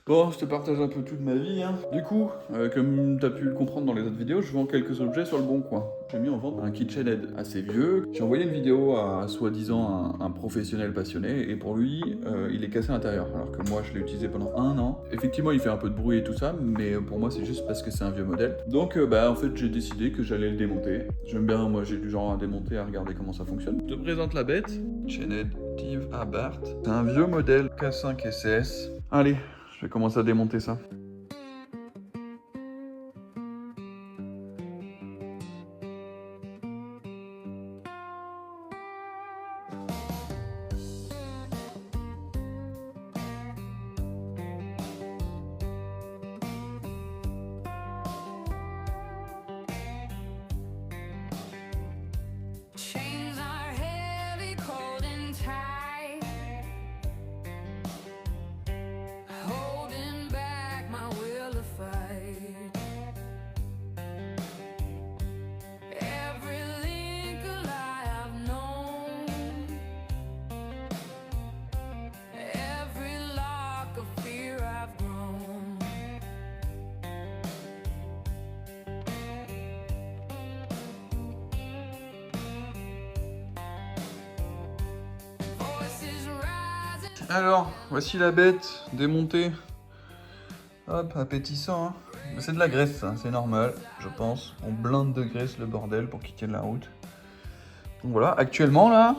Bon, je te partage un peu toute ma vie, hein. Du coup, comme t'as pu le comprendre dans les autres vidéos, je vends quelques objets sur le bon coin. J'ai mis en vente un KitchenAid assez vieux. J'ai envoyé une vidéo à soi-disant un professionnel passionné, et pour lui, il est cassé à l'intérieur, alors que moi je l'ai utilisé pendant 1 an. Effectivement, il fait un peu de bruit et tout ça, mais pour moi c'est juste parce que c'est un vieux modèle. Donc en fait j'ai décidé que j'allais le démonter. J'aime bien, moi j'ai du genre à démonter, à regarder comment ça fonctionne. Je te présente la bête, KitchenAid Steve Abarth. C'est un vieux modèle K5 SS. Allez, je vais commencer à démonter ça. Chains are heavy, cold and tight, holding back my will to fight. Every link a lie I've known, every lock of fear I've grown. Voices rising. Alors, voici la bête démontée. Hop, appétissant, hein. C'est de la graisse, ça, c'est normal, je pense. On blinde de graisse le bordel pour qu'il tienne la route. Donc voilà, actuellement là,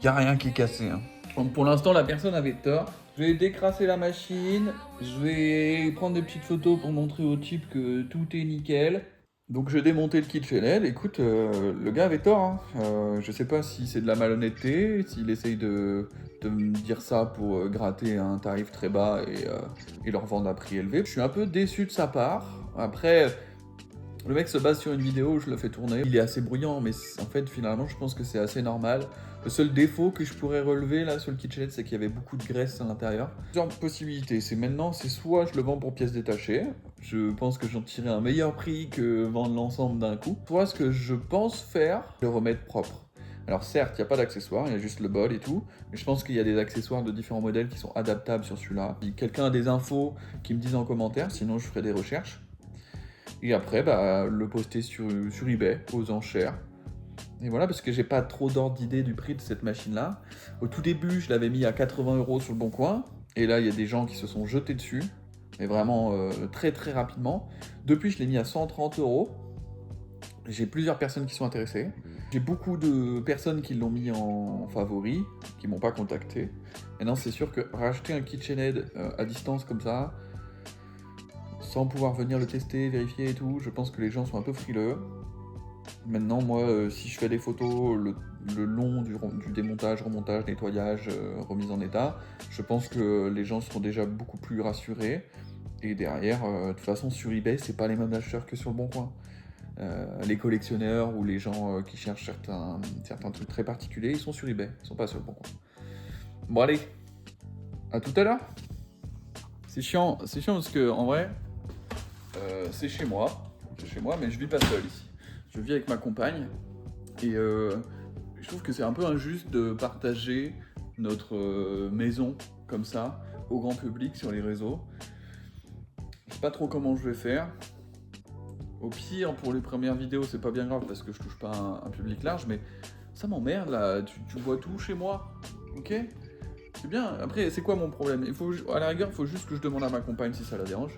y a rien qui est cassé, hein. Donc pour l'instant, la personne avait tort. Je vais décrasser la machine, je vais prendre des petites photos pour montrer au type que tout est nickel. Donc je vais démonter le KitchenAid. Écoute, le gars avait tort, hein. Je sais pas si c'est de la malhonnêteté, s'il essaye de me dire ça pour gratter un tarif très bas et leur vendre à prix élevé. Je suis un peu déçu de sa part. Après, le mec se base sur une vidéo, je le fais tourner. Il est assez bruyant, mais en fait, finalement, je pense que c'est assez normal. Le seul défaut que je pourrais relever là sur le KitchenAid, c'est qu'il y avait beaucoup de graisse à l'intérieur. Plusieurs possibilités. C'est soit je le vends pour pièces détachées. Je pense que j'en tirerai un meilleur prix que vendre l'ensemble d'un coup. Soit ce que je pense faire, le remettre propre. Alors certes, il n'y a pas d'accessoires, il y a juste le bol et tout, mais je pense qu'il y a des accessoires de différents modèles qui sont adaptables sur celui-là. Si quelqu'un a des infos, qui me disent en commentaire, sinon je ferai des recherches. Et après, le poster sur eBay, aux enchères. Et voilà, parce que j'ai pas trop d'ordre d'idée du prix de cette machine-là. Au tout début, je l'avais mis à 80 € sur le bon coin. Et là, il y a des gens qui se sont jetés dessus. Mais vraiment très très rapidement. Depuis, je l'ai mis à 130 €. J'ai plusieurs personnes qui sont intéressées. J'ai beaucoup de personnes qui l'ont mis en favori, qui m'ont pas contacté. Et non, c'est sûr que racheter un KitchenAid à distance comme ça, sans pouvoir venir le tester, vérifier et tout, je pense que les gens sont un peu frileux. Maintenant, moi, si je fais des photos le long du démontage, remontage, nettoyage, remise en état, je pense que les gens seront déjà beaucoup plus rassurés. Et derrière, de toute façon, sur eBay, c'est pas les mêmes acheteurs que sur le bon coin. Les collectionneurs ou les gens qui cherchent certains trucs très particuliers, ils sont sur eBay, ils sont pas sur le bon coin. Bon allez, à tout à l'heure. C'est chiant parce que en vrai, c'est chez moi, mais je vis pas seul ici. Je vis avec ma compagne et je trouve que c'est un peu injuste de partager notre maison comme ça au grand public sur les réseaux. Je sais pas trop comment je vais faire. Au pire, pour les premières vidéos, c'est pas bien grave parce que je touche pas un public large, mais ça m'emmerde là, tu vois tout chez moi, ok? C'est bien, après c'est quoi mon problème? À la rigueur, il faut juste que je demande à ma compagne si ça la dérange.